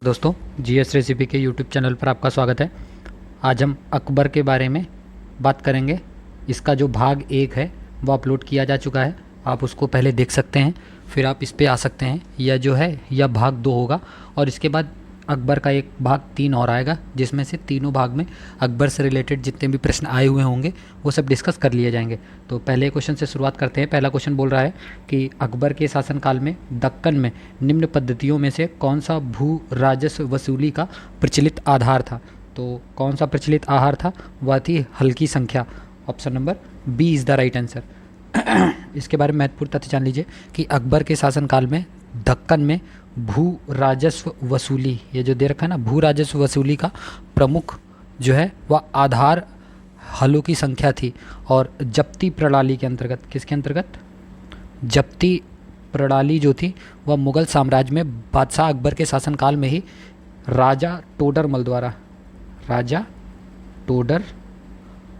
दोस्तों, GS recipe के YouTube channel पर आपका स्वागत है। आज हम अकबर के बारे में बात करेंगे। इसका जो भाग 1 है वो अपलोड किया जा चुका है, आप उसको पहले देख सकते हैं, फिर आप इस पे आ सकते हैं। यह जो है यह भाग 2 होगा और इसके बाद अकबर का एक भाग 3 और आएगा, जिसमें से तीनों भाग में अकबर से रिलेटेड जितने भी प्रश्न आए हुए होंगे वो सब डिस्कस कर लिए जाएंगे। तो पहले क्वेश्चन से शुरुआत करते हैं। पहला क्वेश्चन बोल रहा है कि अकबर के शासनकाल में दक्कन में निम्न पद्धतियों में से कौन सा भू राजस्व वसूली का प्रचलित आधार था। तो कौन सा प्रचलित आहार था? वह थी हल्की संख्या। Option number B is the right answer. इसके बारे में महत्वपूर्ण तथ्य जान लीजिए कि अकबर के शासनकाल में दक्कन में भू राजस्व वसूली, ये जो दे रखा है ना, भू राजस्व वसूली का प्रमुख जो है वह आधार हलों की संख्या थी। और जब्ती प्रणाली के अंतर्गत, किसके अंतर्गत? जब्ती प्रणाली जो थी वह मुगल साम्राज्य में बादशाह अकबर के शासनकाल में ही राजा टोडर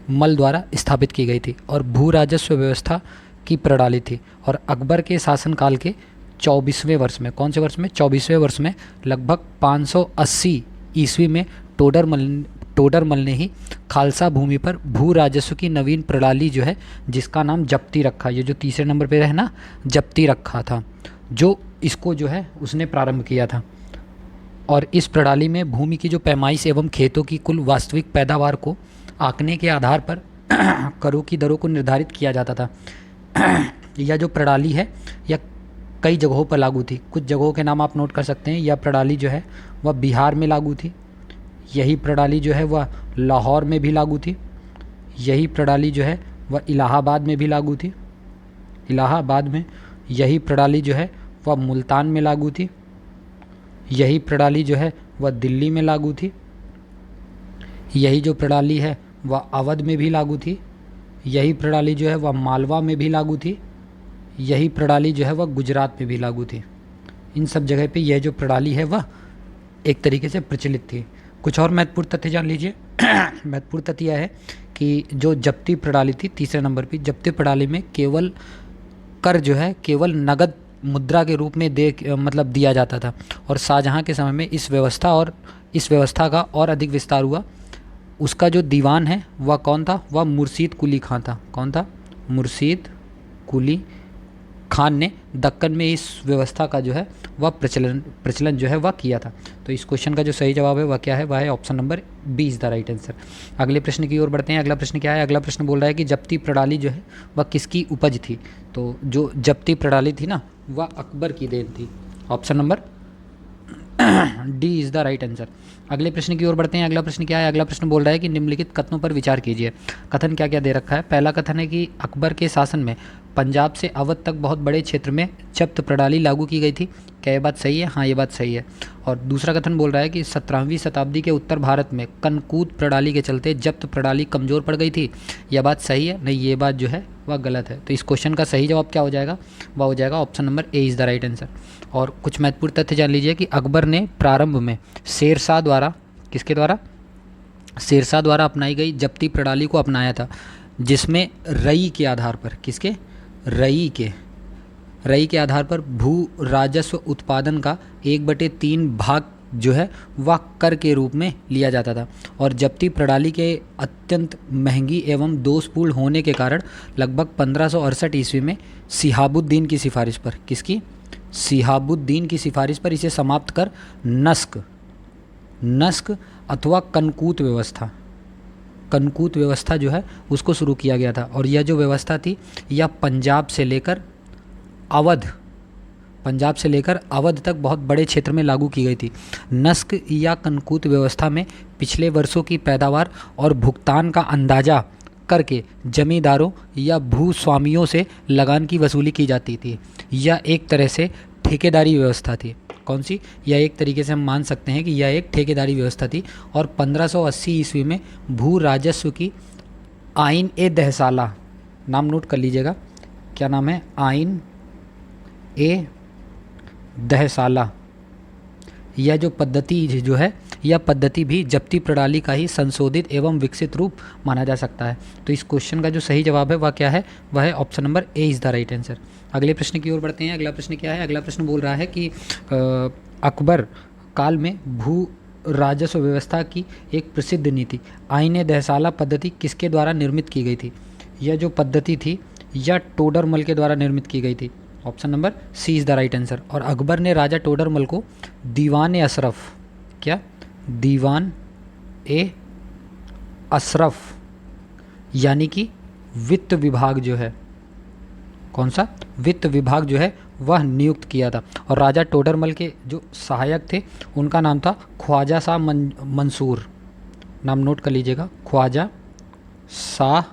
मल द्वारा स्थापित की गई थी और भू राजस्व व्यवस्था की प्रणाली थी। और अकबर के शासनकाल के 24वें वर्ष में, कौन से वर्ष में? 24वें वर्ष में लगभग 580 ईस्वी में टोडरमल ने ही खालसा भूमि पर भू राजस्व की नवीन प्रणाली जो है, जिसका नाम जब्ती रखा, ये जो तीसरे नंबर पे है ना, जब्ती रखा था, जो इसको जो है उसने प्रारंभ किया था। और इस प्रणाली में भूमि की जो पैमाइश एवं खेतों की कुल वास्तविक पैदावार को आंकने के आधार पर करों की दरों को निर्धारित किया जाता था। यह जो प्रणाली है यह कई जगहों पर लागू थी। कुछ जगहों के नाम आप नोट कर सकते हैं। यह प्रणाली जो है वह बिहार में लागू थी, यही प्रणाली जो है वह लाहौर में भी लागू थी, यही प्रणाली जो है वह इलाहाबाद में भी लागू थी, इलाहाबाद में, यही प्रणाली जो है वह मुल्तान में लागू थी, यही प्रणाली जो है वह दिल्ली में लागू थी, यही जो प्रणाली है वह अवध में भी लागू थी, यही प्रणाली जो है वह मालवा में भी लागू थी, यही प्रणाली जो है वह गुजरात में भी लागू थी। इन सब जगह पे यह जो प्रणाली है वह एक तरीके से प्रचलित थी। कुछ और महत्वपूर्ण तथ्य जान लीजिए। महत्वपूर्ण तथ्य यह है कि जो जब्ती प्रणाली थी, तीसरे नंबर पर, जब्ती प्रणाली में केवल कर जो है केवल नगद मुद्रा के रूप में दिया जाता था। और शाहजहाँ के समय में इस व्यवस्था का और अधिक विस्तार हुआ। उसका जो दीवान है वह कौन था? वह मुर्शीद कुली खां था। कौन था? मुर्शीद कुली खान ने दक्कन में इस व्यवस्था का जो है वह प्रचलन जो है वह किया था। तो इस क्वेश्चन का जो सही जवाब है वह क्या है? वह है option number B is the right answer. अगले प्रश्न की ओर बढ़ते हैं। अगला प्रश्न क्या है? अगला प्रश्न बोल रहा है कि जब्ती प्रणाली जो है वह किसकी उपज थी। तो जो जब्ती प्रणाली थी ना, वह अकबर की देन थी। Option number D is the right answer. अगले प्रश्न की ओर बढ़ते हैं। अगला प्रश्न क्या है? अगला प्रश्न बोल रहा है कि निम्नलिखित कथनों पर विचार कीजिए। कथन क्या क्या दे रखा है? पहला कथन है कि अकबर के शासन में पंजाब से अवध तक बहुत बड़े क्षेत्र में जब्त प्रणाली लागू की गई थी। क्या ये बात सही है? हाँ, ये बात सही है। और दूसरा कथन बोल रहा है कि 17वीं शताब्दी के उत्तर भारत में कनकूट प्रणाली के चलते जब्त प्रणाली कमज़ोर पड़ गई थी। यह बात सही है? नहीं, ये बात जो है वह गलत है। तो इस क्वेश्चन का सही जवाब क्या हो जाएगा? वह हो जाएगा option number A is the right answer. और कुछ महत्वपूर्ण तथ्य जान लीजिए कि अकबर ने प्रारंभ में शेरशाह द्वारा, किसके द्वारा? शेरशाह द्वारा अपनाई गई जब्ती प्रणाली को अपनाया था, जिसमें रई के आधार पर, किसके? रई के आधार पर भू राजस्व उत्पादन का 1/3 भाग जो है वह कर के रूप में लिया जाता था। और जब्ती प्रणाली के अत्यंत महंगी एवं दोषपूर्ण होने के कारण लगभग 1568 ईस्वी में सिहाबुद्दीन की सिफारिश पर, किसकी? सिहाबुद्दीन की सिफारिश पर इसे समाप्त कर नस्क अथवा कनकूट व्यवस्था जो है उसको शुरू किया गया था। और यह जो व्यवस्था थी यह पंजाब से लेकर अवध तक बहुत बड़े क्षेत्र में लागू की गई थी। नस्क या कनकूट व्यवस्था में पिछले वर्षों की पैदावार और भुगतान का अंदाजा करके जमींदारों या भूस्वामियों से लगान की वसूली की जाती थी। यह एक तरह से ठेकेदारी व्यवस्था थी। कौन सी? यह एक तरीके से हम मान सकते हैं कि यह एक ठेकेदारी व्यवस्था थी। और 1580 ईस्वी में भू राजस्व की आइन ए दहसाला, नाम नोट कर लीजिएगा, क्या नाम है? आइन ए दहसाला। यह जो पद्धति जो है, यह पद्धति भी जब्ती प्रणाली का ही संशोधित एवं विकसित रूप माना जा सकता है। तो इस क्वेश्चन का जो सही जवाब है वह क्या है? वह है option number A is the right answer. अगले प्रश्न की ओर बढ़ते हैं। अगला प्रश्न क्या है? अगला प्रश्न बोल रहा है कि अकबर काल में भू राजस्व व्यवस्था की एक प्रसिद्ध नीति आईने दहसाला पद्धति किसके द्वारा निर्मित की गई थी? यह जो पद्धति थी यह टोडरमल के द्वारा निर्मित की गई थी। Option number C is the right answer. और अकबर ने राजा टोडरमल को दीवान ए अशरफ, क्या दीवान ए अशरफ यानी कि वित्त विभाग जो है, कौन सा वित्त विभाग जो है वह नियुक्त किया था। और राजा टोडरमल के जो सहायक थे उनका नाम था ख्वाजा शाह मंसूर। नाम नोट कर लीजिएगा, ख्वाजा शाह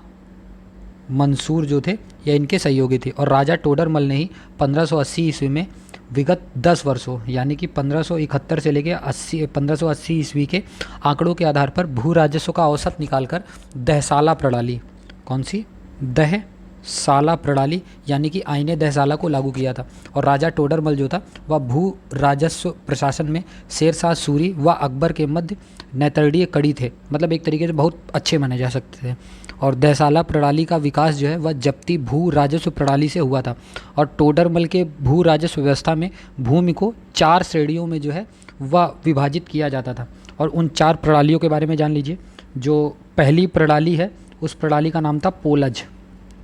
मंसूर जो थे यह इनके सहयोगी थे। और राजा टोडरमल ने ही 1580 ईस्वी में विगत 10 वर्षों यानी कि 1571 से लेकर 1580 ईस्वी के आंकड़ों के आधार पर भू राजस्व का औसत निकालकर दहसाला प्रणाली, कौन सी दहसाला प्रणाली यानी कि आईने दहसाला को लागू किया था। और राजा टोडरमल जो था वह भू राजस्व प्रशासन में शेरशाह सूरी व अकबर के मध्य नेतृत्वीय कड़ी थे, मतलब एक तरीके से बहुत अच्छे माने जा सकते थे। और दहसाला प्रणाली का विकास जो है वह जब्ती भू राजस्व प्रणाली से हुआ था। और टोडरमल के भू राजस्व व्यवस्था में भूमि को 4 श्रेणियों में जो है वह विभाजित किया जाता था। और उन 4 प्रणालियों के बारे में जान लीजिए। जो पहली प्रणाली है उस प्रणाली का नाम था पोलज,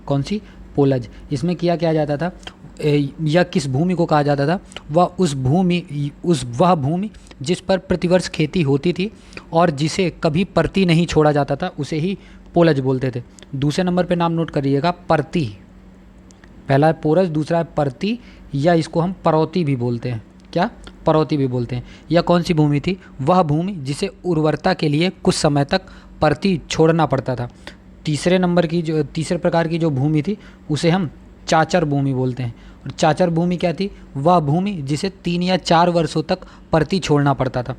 कौन सी पोलज। इसमें किया जाता था या किस भूमि को कहा जाता था, वह भूमि जिस पर प्रतिवर्ष खेती होती थी और जिसे कभी परती नहीं छोड़ा जाता था उसे ही पोलज बोलते थे। दूसरे नंबर पे नाम नोट करिएगा परती, पहला है पोरज, दूसरा है परती या इसको हम परौती भी बोलते हैं, क्या परौती भी बोलते हैं। यह कौन सी भूमि थी? वह भूमि जिसे उर्वरता के लिए कुछ समय तक परती छोड़ना पड़ता था। तीसरे प्रकार की जो भूमि थी उसे हम चाचर भूमि बोलते हैं। और चाचर भूमि क्या थी? वह भूमि जिसे 3 या 4 वर्षों तक परती छोड़ना पड़ता था।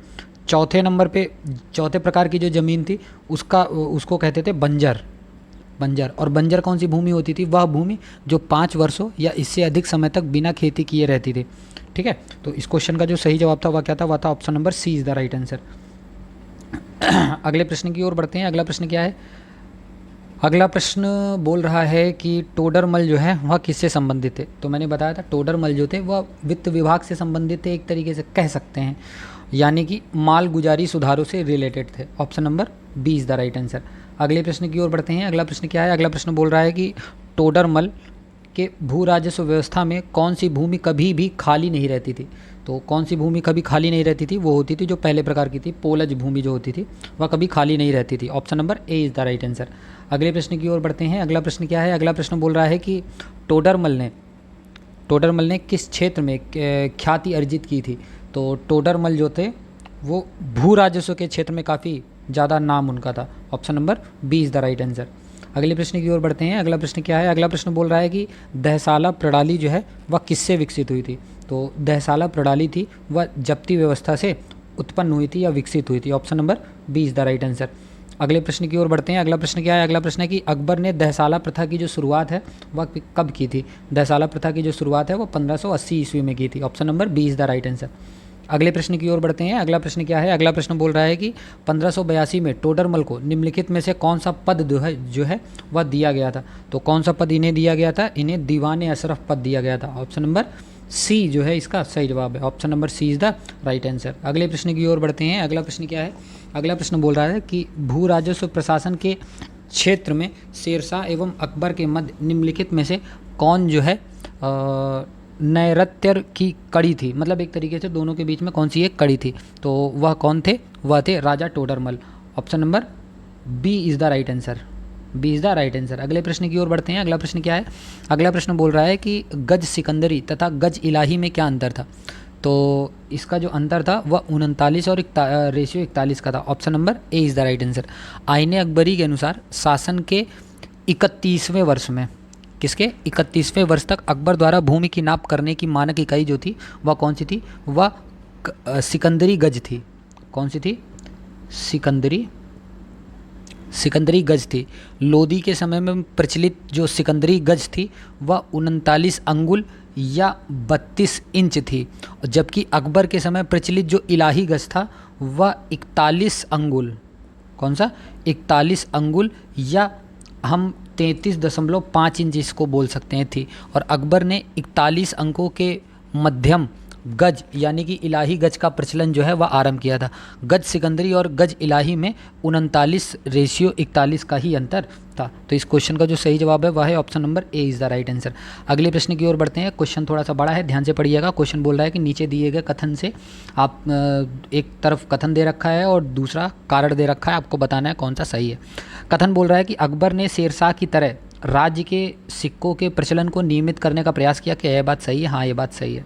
चौथे प्रकार की जो ज़मीन थी उसको कहते थे बंजर। और बंजर कौन सी भूमि होती थी? वह भूमि जो 5 वर्षों या इससे अधिक समय तक बिना खेती किए रहती थी। ठीक है, तो इस क्वेश्चन का जो सही जवाब था वह क्या था? वह था option number C is the right answer. अगले प्रश्न की ओर बढ़ते हैं। अगला प्रश्न क्या है? अगला प्रश्न बोल रहा है कि टोडरमल जो है वह किससे संबंधित थे? तो मैंने बताया था टोडरमल जो थे वह वित्त विभाग से संबंधित थे, एक तरीके से कह सकते हैं, यानी कि मालगुजारी सुधारों से रिलेटेड थे। Option number B is the right answer. अगले प्रश्न की ओर बढ़ते हैं। अगला प्रश्न क्या है? अगला प्रश्न बोल रहा है कि टोडरमल के भू राजस्व व्यवस्था में कौन सी भूमि कभी भी खाली नहीं रहती थी? तो कौन सी भूमि कभी खाली नहीं रहती थी? वो होती थी जो पहले प्रकार की थी, पोलज भूमि जो होती थी वह कभी खाली नहीं रहती थी। Option number A is the right answer. अगले प्रश्न की ओर बढ़ते हैं। अगला प्रश्न क्या है? अगला प्रश्न बोल रहा है कि टोडरमल ने किस क्षेत्र में ख्याति अर्जित की थी? तो टोडरमल जो थे वो भू राजस्व के क्षेत्र में काफ़ी ज़्यादा नाम उनका था। Option number B is the right answer. अगले प्रश्न की ओर बढ़ते हैं। अगला प्रश्न क्या है? अगला प्रश्न बोल रहा है कि दहसाला प्रणाली जो है वह किससे विकसित हुई थी? तो दहसाला प्रणाली थी वह जब्ती व्यवस्था से उत्पन्न हुई थी या विकसित हुई थी। Option number B is the right answer. अगले प्रश्न की ओर बढ़ते हैं। अगला प्रश्न क्या है? अगला प्रश्न है कि अकबर ने दहसाला प्रथा की जो शुरुआत है वह कब की थी? दहसाला प्रथा की जो शुरुआत है वो 1580 ईस्वी में की थी। Option number B is the right answer. अगले प्रश्न की ओर बढ़ते हैं। अगला प्रश्न क्या है? अगला प्रश्न बोल रहा है कि 1582 में टोडरमल को निम्नलिखित में से कौन सा पद जो है वह दिया गया था? तो कौन सा पद इन्हें दिया गया था? इन्हें दीवान अशरफ पद दिया गया था। ऑप्शन नंबर सी जो है इसका सही जवाब है। Option number C is the right answer. अगले प्रश्न की ओर बढ़ते हैं। अगला प्रश्न क्या है? अगला प्रश्न बोल रहा है कि भू राजस्व प्रशासन के क्षेत्र में शेरशाह एवं अकबर के मध्य निम्नलिखित में से कौन जो है नैऋत्य की कड़ी थी? मतलब एक तरीके से दोनों के बीच में कौन सी एक कड़ी थी? तो वह कौन थे? वह थे Raja Todarmal. Option number B is the right answer. B is the right answer. अगले प्रश्न की ओर बढ़ते हैं। अगला प्रश्न क्या है? अगला प्रश्न बोल रहा है कि गज सिकंदरी तथा गज इलाही में क्या अंतर था? तो इसका जो अंतर था वह 39 और रेशियो 41 का था। Option number A is the right answer. आईने अकबरी के अनुसार शासन के 31वें वर्ष में, किसके 31वें वर्ष तक अकबर द्वारा भूमि की नाप करने की मानक इकाई जो थी वह कौन सी थी? वह सिकंदरी गज थी। कौन सी थी? सिकंदरी गज थी। लोदी के समय में प्रचलित जो सिकंदरी गज थी वह 39 अंगुल या 32 इंच थी, जबकि अकबर के समय प्रचलित जो इलाही गज था वह 41 अंगुल, कौन सा 41 अंगुल या हम 33.5 इंच इसको बोल सकते हैं थी। और अकबर ने 41 अंकों के मध्यम गज यानी कि इलाही गज का प्रचलन जो है वह आरंभ किया था। गज सिकंदरी और गज इलाही में 39:41 का ही अंतर था। तो इस क्वेश्चन का जो सही जवाब है वह है option number A is the right answer. अगले प्रश्न की ओर बढ़ते हैं। क्वेश्चन थोड़ा सा बड़ा है, ध्यान से पढ़िएगा। क्वेश्चन बोल रहा है कि नीचे दिए गए कथन से आप एक तरफ कथन दे रखा है और दूसरा कारण दे रखा है, आपको बताना है कौन सा सही है। कथन बोल रहा है कि अकबर ने शेरशाह की तरह राज्य के सिक्कों के प्रचलन को नियमित करने का प्रयास किया। क्या यह बात सही है? हाँ, ये बात सही है।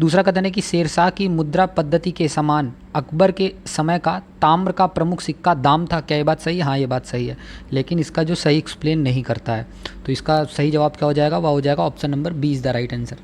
दूसरा कथन है कि शेरशाह की मुद्रा पद्धति के समान अकबर के समय का ताम्र का प्रमुख सिक्का दाम था। क्या ये बात सही है? हाँ, ये बात सही है, लेकिन इसका जो सही एक्सप्लेन नहीं करता है। तो इसका सही जवाब क्या हो जाएगा? वह हो जाएगा option number B is the right answer.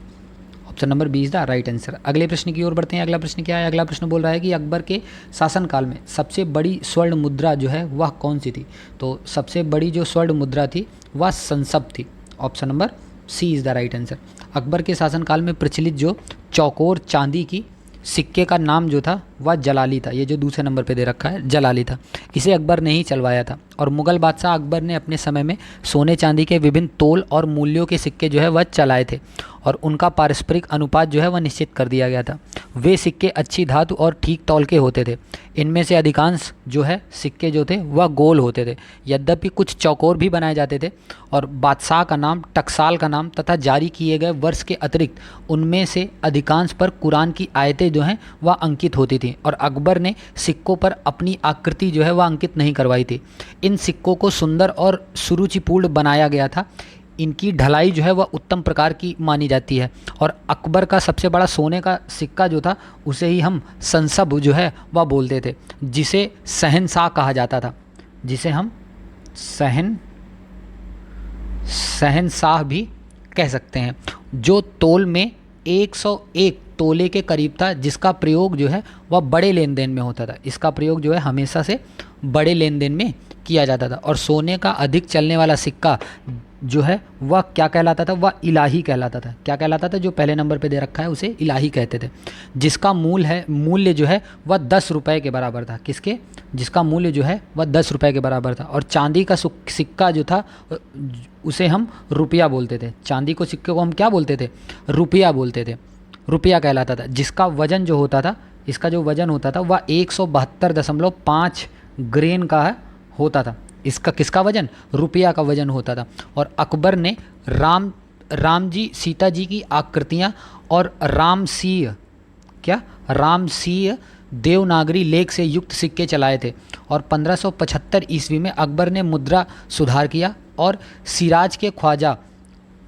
Option number B is the right answer. अगले प्रश्न की ओर बढ़ते हैं। अगला प्रश्न क्या है? अगला प्रश्न बोल रहा है कि अकबर के शासनकाल में सबसे बड़ी स्वर्ण मुद्रा जो है वह कौन सी थी? तो सबसे बड़ी जो स्वर्ण मुद्रा थी वह संसब थी। Option number C is the right answer. Akbar के शासनकाल में प्रचलित जो चौकोर चांदी की सिक्के का नाम जो था वह जलाली था। ये जो दूसरे नंबर पे दे रखा है जलाली था। इसे अकबर ने ही चलवाया था। और मुग़ल बादशाह अकबर ने अपने समय में सोने चांदी के विभिन्न तोल और मूल्यों के सिक्के जो है वह चलाए थे और उनका पारस्परिक अनुपात जो है वह निश्चित कर दिया गया था। वे सिक्के अच्छी धातु और ठीक तौल के होते थे। इनमें से अधिकांश जो है सिक्के जो थे वह गोल होते थे, यद्यपि कुछ चौकोर भी बनाए जाते थे। और बादशाह का नाम, टकसाल का नाम तथा जारी किए गए वर्ष के अतिरिक्त उनमें से अधिकांश पर कुरान की आयतें जो हैं वह अंकित होती थीं। और अकबर ने सिक्कों पर अपनी आकृति जो है वह अंकित नहीं करवाई थी। इन सिक्कों को सुंदर और सुरुचिपूर्ण बनाया गया था। इनकी ढलाई जो है वह उत्तम प्रकार की मानी जाती है। और अकबर का सबसे बड़ा सोने का सिक्का जो था उसे ही हम संसब जो है वह बोलते थे, जिसे शहनशाह कहा जाता था, जिसे हम शहनशाह भी कह सकते हैं, जो तोल में 101 तोले के करीब था, जिसका प्रयोग जो है वह बड़े लेन देन में होता था। इसका प्रयोग जो है हमेशा से बड़े लेन देन में किया जाता था। और सोने का अधिक चलने वाला सिक्का जो है वह क्या कहलाता था? वह इलाही कहलाता था। क्या कहलाता था? जो पहले नंबर पे दे रखा है उसे इलाही कहते थे, जिसका मूल्य जो है वह 10 रुपये के बराबर था। किसके? जिसका मूल्य जो है वह 10 रुपये के बराबर था। और चांदी का सिक्का जो था उसे हम रुपया बोलते थे। चांदी को सिक्के को हम क्या बोलते थे? रुपया बोलते थे, रुपया कहलाता था। जिसका वजन जो होता था, इसका जो वजन होता था वह 172.5 ग्रेन का होता था। इसका किसका वजन? रुपया का वजन होता था। और अकबर ने राम जी, सीता जी की आकृतियाँ और रामसीय देवनागरी लेख से युक्त सिक्के चलाए थे। और 1575 ईस्वी में अकबर ने मुद्रा सुधार किया और सिराज के ख्वाजा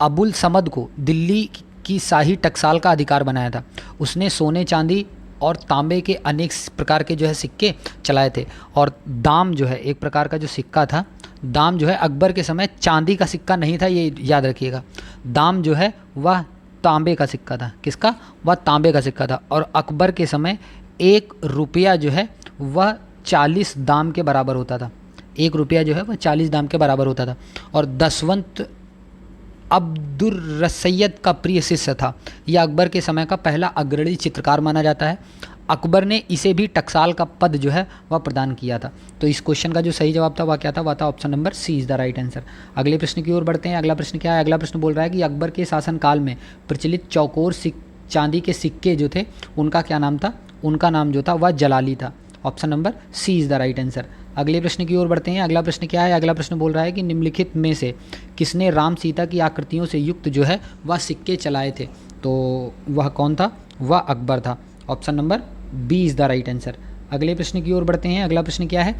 अबुल समद को दिल्ली की शाही टकसाल का अधिकार बनाया था। उसने सोने, चांदी और तांबे के अनेक प्रकार के जो है सिक्के चलाए थे। और दाम जो है एक प्रकार का जो सिक्का था, दाम जो है अकबर के समय चांदी का सिक्का नहीं था, ये याद रखिएगा। दाम जो है वह तांबे का सिक्का था। किसका? वह तांबे का सिक्का था। और अकबर के समय 1 रुपया जो है वह 40 दाम के बराबर होता था। 1 रुपया जो है वह 40 दाम के बराबर होता था। और दसवंत अब्दुर्रसैयद का प्रिय शिष्य था। यह अकबर के समय का पहला अग्रणी चित्रकार माना जाता है। अकबर ने इसे भी टकसाल का पद जो है वह प्रदान किया था। तो इस क्वेश्चन का जो सही जवाब था वह क्या था? वह था option number C is the right answer. अगले प्रश्न की ओर बढ़ते हैं। अगला प्रश्न क्या है? अगला प्रश्न बोल रहा है कि अकबर के शासनकाल में प्रचलित चौकोर चांदी के सिक्के जो थे उनका क्या नाम था? उनका नाम जो था वह जलाली था। Option number C is the right answer. अगले प्रश्न की ओर बढ़ते हैं। अगला प्रश्न क्या है? अगला प्रश्न बोल रहा है कि निम्नलिखित में से किसने राम सीता की आकृतियों से युक्त जो है वह सिक्के चलाए थे? तो वह कौन था? वह अकबर था। Option number B is the right answer. अगले प्रश्न की ओर बढ़ते हैं। अगला प्रश्न क्या है?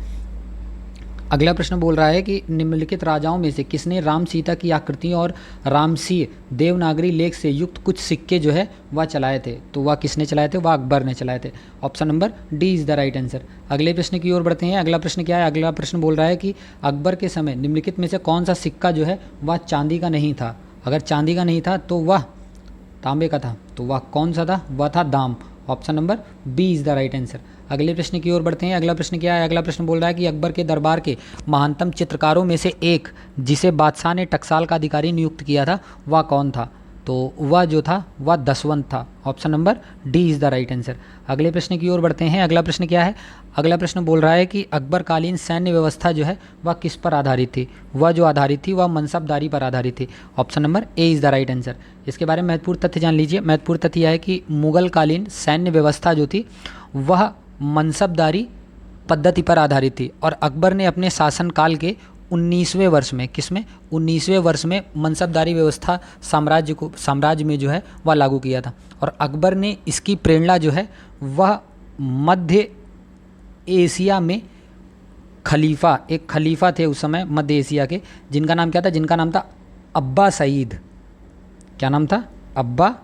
अगला प्रश्न बोल रहा है कि निम्नलिखित राजाओं में से किसने राम सीता की आकृतियों और रामसीय देवनागरी लेख से युक्त कुछ सिक्के जो है वह चलाए थे? तो वह किसने चलाए थे? वह अकबर ने चलाए थे। Option number D is the right answer. अगले प्रश्न की ओर बढ़ते हैं। अगला प्रश्न क्या है? अगला प्रश्न बोल रहा है कि अकबर के समय निम्नलिखित में से कौन सा सिक्का जो है वह चांदी का नहीं था? अगर चांदी का नहीं था तो वह तांबे का था। तो वह कौन सा था? वह था दाम। Option number B is the right answer. अगले प्रश्न की ओर बढ़ते हैं। अगला प्रश्न क्या है? अगला प्रश्न बोल रहा है कि अकबर के दरबार के महानतम चित्रकारों में से एक, जिसे बादशाह ने टकसाल का अधिकारी नियुक्त किया था, वह कौन था? तो वह जो था वह दसवंत था। Option number D is the right answer. अगले प्रश्न की ओर बढ़ते हैं। अगला प्रश्न क्या है? अगला प्रश्न बोल रहा है कि अकबरकालीन सैन्य व्यवस्था जो है वह किस पर आधारित थी? वह जो आधारित थी वह मनसबदारी पर आधारित थी। Option number A is the right answer. इसके बारे में महत्वपूर्ण तथ्य जान लीजिए। महत्वपूर्ण तथ्य यह है कि मुगल कालीन सैन्य व्यवस्था जो थी वह मनसबदारी पद्धति पर आधारित थी और अकबर ने अपने शासनकाल के 19वें वर्ष में, किसमें? 19वें वर्ष में मनसबदारी व्यवस्था साम्राज्य में जो है वह लागू किया था। और अकबर ने इसकी प्रेरणा जो है वह मध्य एशिया में एक खलीफा थे उस समय मध्य एशिया के, जिनका नाम क्या था? जिनका नाम था अब्बा सईद। क्या नाम था? अब्बा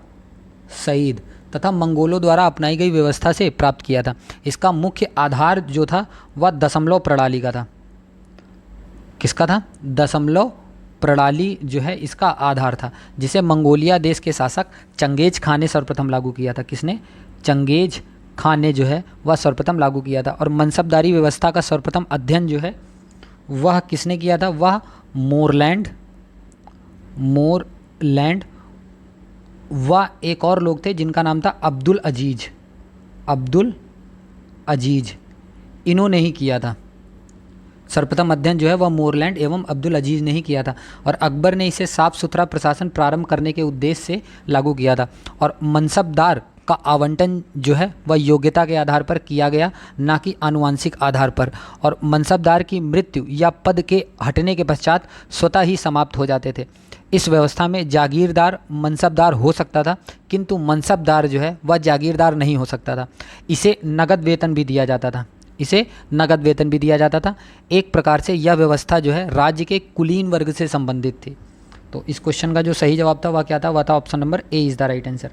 सईद। तथा मंगोलों द्वारा अपनाई गई व्यवस्था से प्राप्त किया था। इसका मुख्य आधार जो था वह दशमलव प्रणाली का था। किसका था? दशमलव प्रणाली जो है इसका आधार था, जिसे मंगोलिया देश के शासक चंगेज खान ने सर्वप्रथम लागू किया था। किसने? चंगेज खान ने जो है वह सर्वप्रथम लागू किया था। और मनसबदारी व्यवस्था का सर्वप्रथम अध्ययन जो है वह किसने किया था? वह मोरलैंड वह एक और लोग थे जिनका नाम था अब्दुल अजीज। इन्होंने ही किया था। सर्वप्रथम अध्ययन जो है वह मोरलैंड एवं अब्दुल अजीज ने ही किया था। और अकबर ने इसे साफ सुथरा प्रशासन प्रारंभ करने के उद्देश्य से लागू किया था। और मनसबदार का आवंटन जो है वह योग्यता के आधार पर किया गया, ना कि आनुवंशिक आधार पर। और मनसबदार की मृत्यु या पद के हटने के पश्चात स्वतः ही समाप्त हो जाते थे। इस व्यवस्था में जागीरदार मनसबदार हो सकता था, किंतु मनसबदार जो है वह जागीरदार नहीं हो सकता था। इसे नगद वेतन भी दिया जाता था। एक प्रकार से यह व्यवस्था जो है राज्य के कुलीन वर्ग से संबंधित थी। तो इस क्वेश्चन का जो सही जवाब था वह क्या था? वह था option number A is the right answer.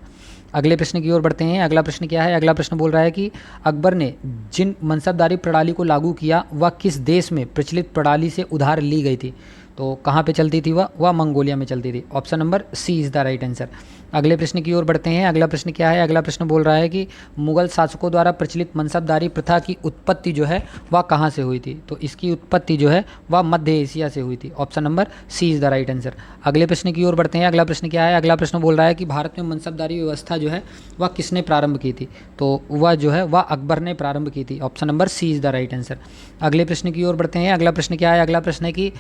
अगले प्रश्न की ओर बढ़ते हैं। अगला प्रश्न क्या है? अगला प्रश्न बोल रहा है कि अकबर ने जिन मनसबदारी प्रणाली को लागू किया वह किस देश में प्रचलित प्रणाली से उधार ली गई थी? तो कहाँ पे चलती थी वह मंगोलिया में चलती थी। Option number C is the right answer. अगले प्रश्न की ओर बढ़ते हैं। अगला प्रश्न क्या है? अगला प्रश्न बोल रहा है कि मुगल शासकों द्वारा प्रचलित मनसबदारी प्रथा की उत्पत्ति जो है वह कहाँ से हुई थी? तो इसकी उत्पत्ति जो है वह मध्य एशिया से हुई थी। Option number C is the right answer. अगले प्रश्न की ओर बढ़ते हैं। अगला प्रश्न क्या है? अगला प्रश्न बोल रहा है कि भारत में मनसबदारी व्यवस्था जो है वह किसने प्रारंभ की थी? तो वह जो है वह अकबर ने प्रारंभ की थी। Option number C is the right answer. अगले प्रश्न की ओर बढ़ते हैं। अगला प्रश्न क्या है? अगला प्रश्न है कि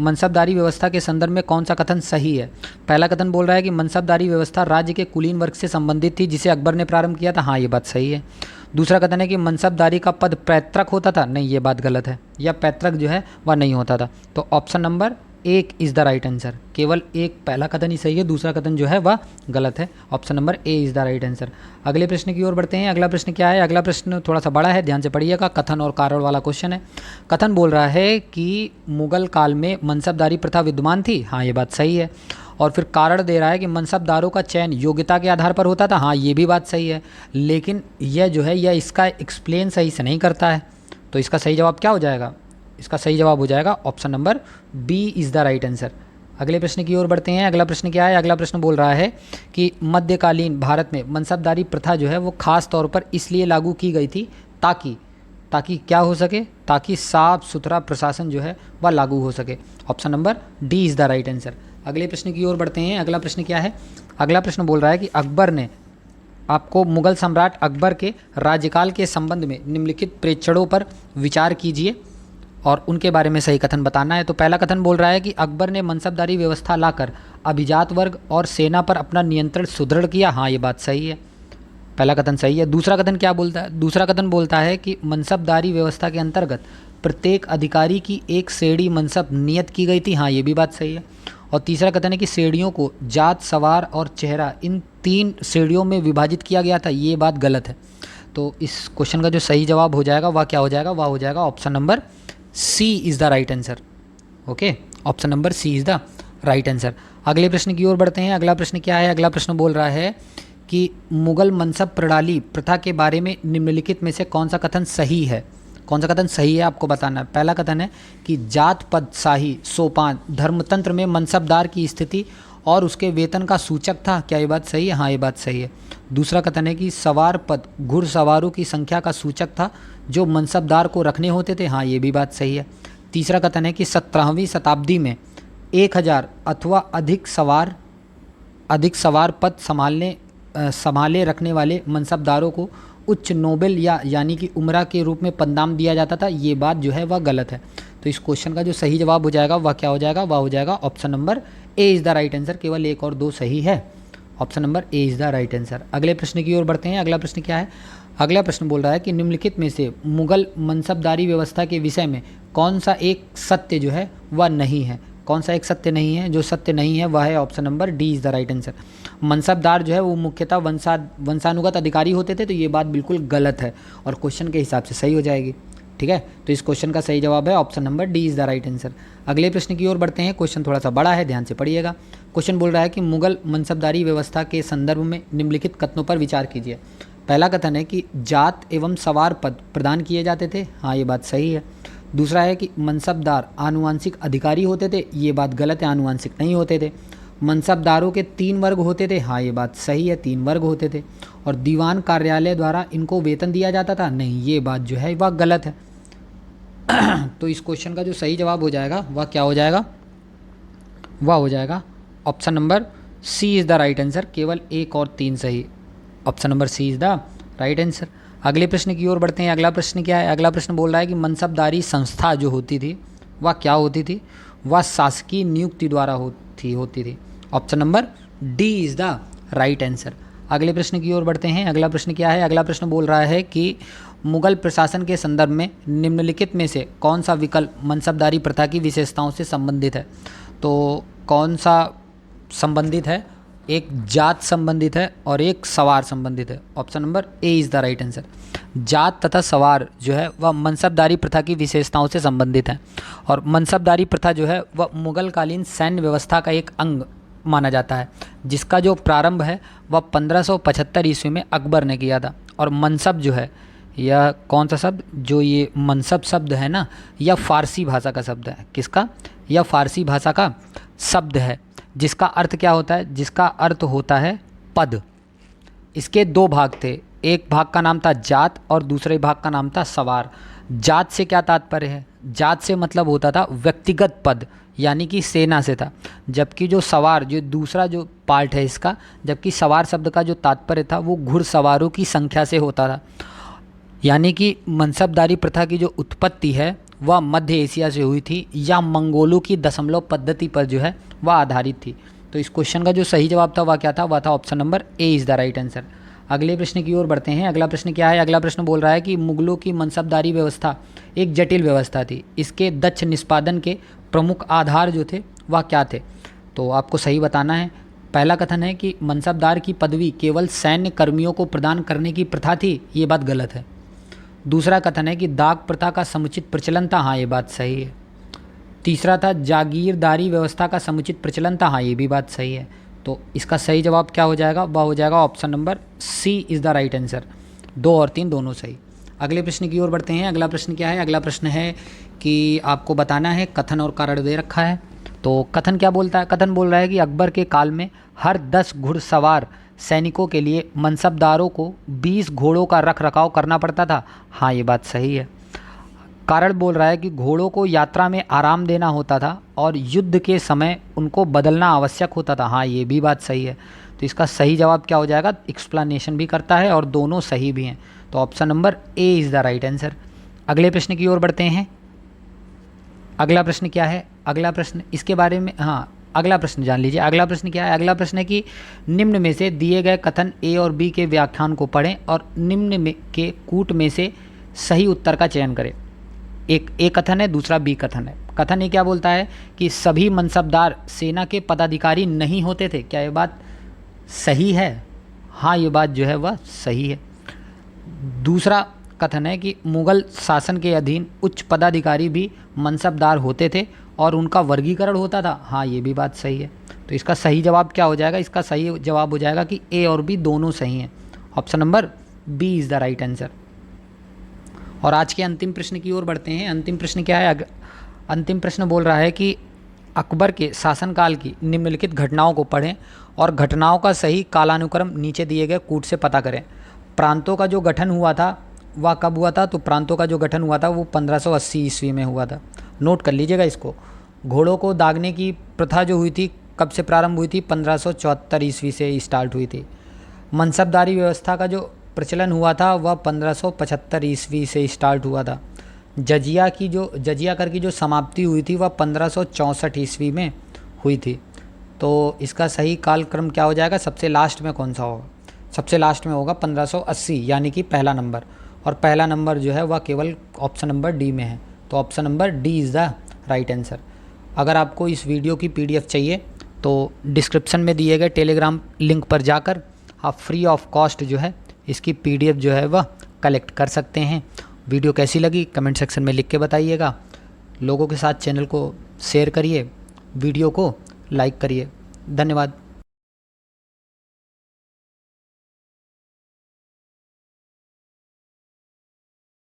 मनसबदारी व्यवस्था के संदर्भ में कौन सा कथन सही है? पहला कथन बोल रहा है कि मनसबदारी व्यवस्था राज्य के कुलीन वर्ग से संबंधित थी, जिसे अकबर ने प्रारंभ किया था। हाँ, ये बात सही है। दूसरा कथन है कि मनसबदारी का पद पैतृक होता था। नहीं, ये बात गलत है। या पैतृक जो है वह नहीं होता था। तो ऑप्शन नंबर एक इज़ द राइट आंसर। केवल एक पहला कथन ही सही है, दूसरा कथन जो है वह गलत है। Option number A is the right answer. अगले प्रश्न की ओर बढ़ते हैं। अगला प्रश्न क्या है? अगला प्रश्न थोड़ा सा बड़ा है, ध्यान से पढ़िएगा। कथन और कारण वाला क्वेश्चन है। कथन बोल रहा है कि मुगल काल में मनसबदारी प्रथा विद्यमान थी। हाँ, ये बात सही है। और फिर कारण दे रहा है कि मनसबदारों का चयन योग्यता के आधार पर होता था। हाँ, ये भी बात सही है। लेकिन यह जो है यह इसका एक्सप्लेन सही से नहीं करता है। तो इसका सही जवाब क्या हो जाएगा? इसका सही जवाब हो जाएगा option number B is the right answer. अगले प्रश्न की ओर बढ़ते हैं। अगला प्रश्न क्या है? अगला प्रश्न बोल रहा है कि मध्यकालीन भारत में मनसबदारी प्रथा जो है वो खास तौर पर इसलिए लागू की गई थी ताकि क्या हो सके? ताकि साफ सुथरा प्रशासन जो है वह लागू हो सके। Option number D is the right answer. अगले प्रश्न की ओर बढ़ते हैं। अगला प्रश्न क्या है? अगला प्रश्न बोल रहा है कि अकबर ने आपको मुगल सम्राट अकबर के राज्यकाल के संबंध में निम्नलिखित प्रेक्षणों पर विचार कीजिए और उनके बारे में सही कथन बताना है। तो पहला कथन बोल रहा है कि अकबर ने मनसबदारी व्यवस्था लाकर अभिजात वर्ग और सेना पर अपना नियंत्रण सुदृढ़ किया। हाँ, ये बात सही है। पहला कथन सही है। दूसरा कथन क्या बोलता है? दूसरा कथन बोलता है कि मनसबदारी व्यवस्था के अंतर्गत प्रत्येक अधिकारी की एक श्रेणी मनसब नियत की गई थी। हाँ, ये भी बात सही है। और तीसरा कथन है कि श्रेणियों को जात, सवार और चेहरा इन 3 श्रेणियों में विभाजित किया गया था। ये बात गलत है। तो इस क्वेश्चन का जो सही जवाब हो जाएगा वह क्या हो जाएगा? वह हो जाएगा option number C is the right answer. Okay, option number C is the right answer. अगले प्रश्न की ओर बढ़ते हैं। अगला प्रश्न क्या है? अगला प्रश्न बोल रहा है कि मुगल मनसब प्रणाली प्रथा के बारे में निम्नलिखित में से कौन सा कथन सही है? कौन सा कथन सही है आपको बताना है। पहला कथन है कि जात पद, शाही, सोपान, धर्मतंत्र में मनसबदार की स्थिति और उसके वेतन का सूचक था। क्या ये बात सही है? हाँ, ये बात सही है। दूसरा कथन है कि सवार पद घुड़सवारों की संख्या का सूचक था जो मनसबदार को रखने होते थे। हाँ, ये भी बात सही है। तीसरा कथन है कि 17वीं शताब्दी में 1000 अथवा अधिक सवार पद संभाले रखने वाले मनसबदारों को उच्च नोबेल यानी कि उमरा के रूप में पदनाम दिया जाता था, ये बात जो है वह गलत है। तो इस क्वेश्चन का जो सही जवाब हो जाएगा वह क्या हो जाएगा, वह हो जाएगा option number A is the right answer. केवल 1 और 2 सही है, option number A is the right answer. अगले प्रश्न की ओर बढ़ते हैं। अगला प्रश्न क्या है, अगला प्रश्न बोल रहा है कि निम्नलिखित में से मुगल मनसबदारी व्यवस्था के विषय में कौन सा एक सत्य जो है वह नहीं है। कौन सा एक सत्य नहीं है, जो सत्य नहीं है वह है option number D is the right answer. मनसबदार जो है वो मुख्यतः वंशानुगत अधिकारी होते थे, तो ये बात बिल्कुल गलत है और क्वेश्चन के हिसाब से सही हो जाएगी। ठीक है, तो इस क्वेश्चन का सही जवाब है option number D is the right answer. अगले प्रश्न की ओर बढ़ते हैं। क्वेश्चन थोड़ा सा बड़ा है, ध्यान से पढ़िएगा। क्वेश्चन बोल रहा है कि मुगल मनसबदारी व्यवस्था के संदर्भ में निम्नलिखित कथनों पर विचार कीजिए। पहला कथन है कि जात एवं सवार पद प्रदान किए जाते थे, हाँ ये बात सही है। दूसरा है कि मनसबदार आनुवांशिक अधिकारी होते थे, ये बात गलत है, आनुवांशिक नहीं होते थे। मनसबदारों के 3 वर्ग होते थे, हाँ ये बात सही है, 3 वर्ग होते थे। और दीवान कार्यालय द्वारा इनको वेतन दिया जाता था, नहीं ये बात जो है वह गलत है। तो इस क्वेश्चन का जो सही जवाब हो जाएगा वह क्या हो जाएगा, वह हो जाएगा option number C is the right answer. केवल 1 और 3 सही, option number C is the right answer. अगले प्रश्न की ओर बढ़ते हैं। अगला प्रश्न क्या है, अगला प्रश्न बोल रहा है कि मनसबदारी संस्था जो होती थी वह क्या होती थी, वह शासकीय नियुक्ति द्वारा होती थी। Option number D is the right answer. अगले प्रश्न की ओर बढ़ते हैं। अगला प्रश्न क्या है, अगला प्रश्न बोल रहा है कि मुगल प्रशासन के संदर्भ में निम्नलिखित में से कौन सा विकल्प मनसबदारी प्रथा की विशेषताओं से संबंधित है। तो कौन सा संबंधित है, एक जात संबंधित है और एक सवार संबंधित है। Option number A is the right answer. जात तथा सवार जो है वह मनसबदारी प्रथा की विशेषताओं से संबंधित है और मनसबदारी प्रथा जो है वह मुगलकालीन सैन्य व्यवस्था का एक अंग माना जाता है, जिसका जो प्रारंभ है वह 1575 ईस्वी में अकबर ने किया था। और मनसब जो है, यह कौन सा शब्द, जो ये मनसब शब्द है ना, यह फ़ारसी भाषा का शब्द है। किसका, यह फ़ारसी भाषा का शब्द है, जिसका अर्थ क्या होता है, जिसका अर्थ होता है पद। इसके 2 भाग थे, एक भाग का नाम था जात और दूसरे भाग का नाम था सवार। जात से क्या तात्पर्य है, जात से मतलब होता था व्यक्तिगत पद, यानी कि सेना से था। जबकि जो सवार, जो दूसरा जो पार्ट है इसका, जबकि सवार शब्द का जो तात्पर्य था वो घुड़सवारों की संख्या से होता था। यानी कि मनसबदारी प्रथा की जो उत्पत्ति है वह मध्य एशिया से हुई थी या मंगोलों की दशमलव पद्धति पर जो है वह आधारित थी। तो इस क्वेश्चन का जो सही जवाब था वह क्या था, वह था option number A is the right answer. अगले प्रश्न की ओर बढ़ते हैं। अगला प्रश्न क्या है, अगला प्रश्न बोल रहा है कि मुगलों की मनसबदारी व्यवस्था एक जटिल व्यवस्था थी, इसके दक्ष निष्पादन के प्रमुख आधार जो थे वह क्या थे। तो आपको सही बताना है। पहला कथन है कि मनसबदार की पदवी केवल सैन्य कर्मियों को प्रदान करने की प्रथा थी, ये बात गलत है। दूसरा कथन है कि दाग प्रथा का समुचित प्रचलन था, हाँ ये बात सही है। तीसरा था जागीरदारी व्यवस्था का समुचित प्रचलन था, हाँ ये भी बात सही है। तो इसका सही जवाब क्या हो जाएगा, वह हो जाएगा option number C is the right answer. 2 और 3 दोनों सही। अगले प्रश्न की ओर बढ़ते हैं। अगला प्रश्न क्या है, अगला प्रश्न है कि आपको बताना है, कथन और कारण दे रखा है। तो कथन क्या बोलता है, कथन बोल रहा है कि अकबर के काल में हर 10 घुड़सवार सैनिकों के लिए मनसबदारों को 20 घोड़ों का रख रखाव करना पड़ता था, हाँ ये बात सही है। कारण बोल रहा है कि घोड़ों को यात्रा में आराम देना होता था और युद्ध के समय उनको बदलना आवश्यक होता था, हाँ ये भी बात सही है। तो इसका सही जवाब क्या हो जाएगा, एक्सप्लेनेशन भी करता है और दोनों सही भी हैं। तो option number A is the right answer. अगले प्रश्न की ओर बढ़ते हैं। अगला प्रश्न क्या है, अगला प्रश्न इसके बारे में, हाँ अगला प्रश्न जान लीजिए। अगला प्रश्न क्या है, अगला प्रश्न है कि निम्न में से दिए गए कथन ए और बी के व्याख्यान को पढ़ें और निम्न में के कूट में से सही उत्तर का चयन करें। एक ए कथन है, दूसरा बी कथन है। कथन ये क्या बोलता है कि सभी मनसबदार सेना के पदाधिकारी नहीं होते थे, क्या ये बात सही है, हाँ ये बात जो है वह सही है। दूसरा कथन है कि मुगल शासन के अधीन उच्च पदाधिकारी भी मनसबदार होते थे और उनका वर्गीकरण होता था, हाँ ये भी बात सही है। तो इसका सही जवाब क्या हो जाएगा, इसका सही जवाब हो जाएगा कि ए और बी दोनों सही हैं। Option number B is the right answer. और आज के अंतिम प्रश्न की ओर बढ़ते हैं। अंतिम प्रश्न क्या है, अंतिम प्रश्न बोल रहा है कि अकबर के शासनकाल की निम्नलिखित घटनाओं को पढ़ें और घटनाओं का सही कालानुक्रम नीचे दिए गए कूट से पता करें। प्रांतों का जो गठन हुआ था वह कब हुआ था, तो प्रांतों का जो गठन हुआ था वो 1580 ईस्वी में हुआ था, नोट कर लीजिएगा इसको। घोड़ों को दागने की प्रथा जो हुई थी कब से प्रारंभ हुई थी? 1574 ईस्वी से स्टार्ट हुई थी। मनसबदारी व्यवस्था का जो प्रचलन हुआ था वह 1575 ईस्वी से स्टार्ट हुआ था। जजिया कर की जो समाप्ति हुई थी वह 1564 ईस्वी में हुई थी। तो इसका सही कालक्रम क्या हो जाएगा? सबसे लास्ट में कौन सा होगा? सबसे लास्ट में होगा 1580, यानी कि पहला नंबर, और पहला नंबर जो है वह केवल ऑप्शन नंबर डी में है। तो option number D is the right answer. अगर आपको इस वीडियो की पीडीएफ चाहिए तो डिस्क्रिप्शन में दिए गए टेलीग्राम लिंक पर जाकर आप फ्री ऑफ कॉस्ट जो है इसकी पीडीएफ जो है वह कलेक्ट कर सकते हैं। वीडियो कैसी लगी कमेंट सेक्शन में लिख के बताइएगा। लोगों के साथ चैनल को शेयर करिए, वीडियो को लाइक करिए। धन्यवाद।